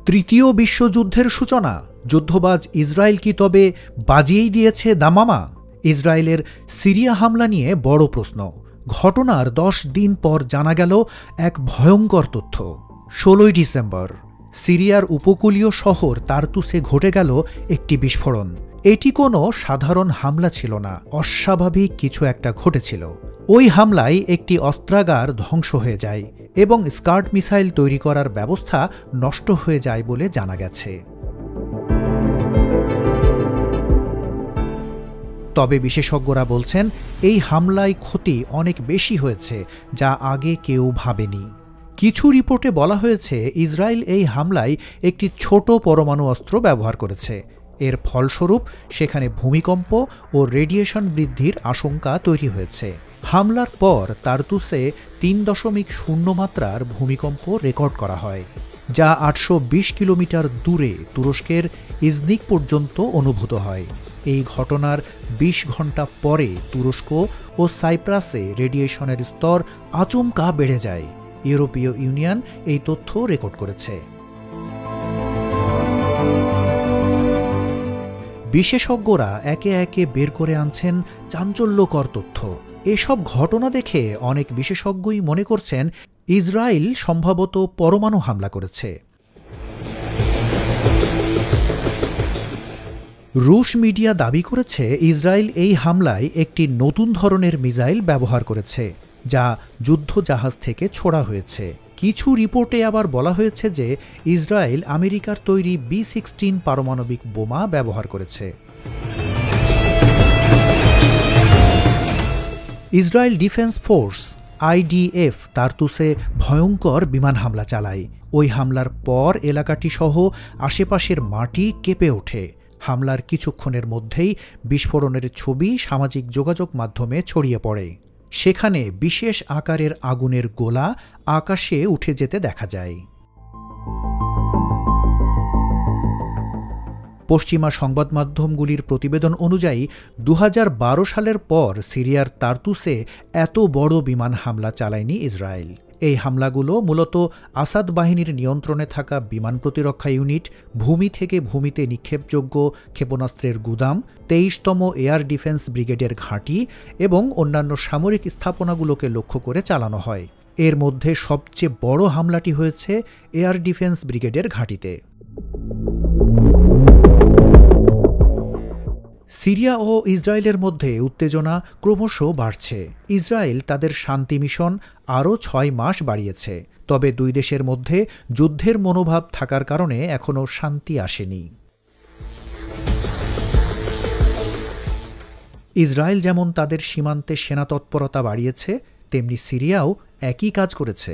তৃতীয় বিশ্বযুদ্ধের সূচনা। যুদ্ধবাজ ইসরায়েল কি তবে বাজিয়েই দিয়েছে দামামা? ইসরায়েলের সিরিয়া হামলা নিয়ে বড় প্রশ্ন। ঘটনার 10 দিন পর জানা গেল এক ভয়ঙ্কর তথ্য। 16 ডিসেম্বর সিরিয়ার উপকূলীয় শহর তার্তুসে ঘটে গেল একটি বিস্ফোরণ। এটি কোনো সাধারণ হামলা ছিল না, অস্বাভাবিক কিছু একটা ঘটেছিল। ওই হামলায় একটি অস্ত্রাগার ধ্বংস হয়ে যায় এবং স্কার্ড মিসাইল তৈরি করার ব্যবস্থা নষ্ট হয়ে যায় বলে জানা গেছে। তবে বিশেষজ্ঞরা বলছেন এই হামলায় ক্ষতি অনেক বেশি হয়েছে, যা আগে কেউ ভাবেনি। কিছু রিপোর্টে বলা হয়েছে ইসরায়েল এই হামলায় একটি ছোট পরমাণু অস্ত্র ব্যবহার করেছে। এর ফলস্বরূপ সেখানে ভূমিকম্প ও রেডিয়েশন বৃদ্ধির আশঙ্কা তৈরি হয়েছে। হামলার পর তার্তুসে 3.0 মাত্রার ভূমিকম্প রেকর্ড করা হয়, যা 820 কিলোমিটার দূরে তুরস্কের ইজনিক পর্যন্ত অনুভূত হয়। এই ঘটনার 20 ঘণ্টা পরে তুরস্ক ও সাইপ্রাসে রেডিয়েশনের স্তর আচমকা বেড়ে যায়। ইউরোপীয় ইউনিয়ন এই তথ্য রেকর্ড করেছে। বিশেষজ্ঞরা একে একে বের করে আনছেন চাঞ্চল্যকর তথ্য। এসব ঘটনা দেখে অনেক বিশেষজ্ঞই মনে করছেন ইসরায়েল সম্ভবত পরমাণু হামলা করেছে। রুশ মিডিয়া দাবি করেছে ইসরায়েল এই হামলায় একটি নতুন ধরনের মিসাইল ব্যবহার করেছে, যা যুদ্ধজাহাজ থেকে ছোড়া হয়েছে। কিছু রিপোর্টে আবার বলা হয়েছে যে ইসরায়েল আমেরিকার তৈরি B-16 পারমাণবিক বোমা ব্যবহার করেছে। ইসরায়েল ডিফেন্স ফোর্স IDF তার্তুসে ভয়ঙ্কর বিমান হামলা চালায়। ওই হামলার পর এলাকাটি সহ আশেপাশের মাটি কেঁপে ওঠে। হামলার কিছুক্ষণের মধ্যেই বিস্ফোরণের ছবি সামাজিক যোগাযোগ মাধ্যমে ছড়িয়ে পড়ে। সেখানে বিশেষ আকারের আগুনের গোলা আকাশে উঠে যেতে দেখা যায়। পশ্চিমা সংবাদ মাধ্যমগুলির প্রতিবেদন অনুযায়ী 2012 সালের পর সিরিয়ার তার্তুসে এত বড় বিমান হামলা চালায়নি ইসরায়েল। এই হামলাগুলো মূলত আসাদ বাহিনীর নিয়ন্ত্রণে থাকা বিমান প্রতিরক্ষা ইউনিট, ভূমি থেকে ভূমিতে নিক্ষেপযোগ্য ক্ষেপণাস্ত্রের গুদাম, 23তম এয়ার ডিফেন্স ব্রিগেডের ঘাঁটি এবং অন্যান্য সামরিক স্থাপনাগুলোকে লক্ষ্য করে চালানো হয়। এর মধ্যে সবচেয়ে বড় হামলাটি হয়েছে এয়ার ডিফেন্স ব্রিগেডের ঘাঁটিতে। সিরিয়া ও ইসরায়েলের মধ্যে উত্তেজনা ক্রমশ বাড়ছে। ইসরায়েল তাদের শান্তি মিশন আরও 6 মাস বাড়িয়েছে, তবে দুই দেশের মধ্যে যুদ্ধের মনোভাব থাকার কারণে এখনও শান্তি আসেনি। ইসরায়েল যেমন তাদের সীমান্তে সেনা তৎপরতা বাড়িয়েছে, তেমনি সিরিয়াও একই কাজ করেছে।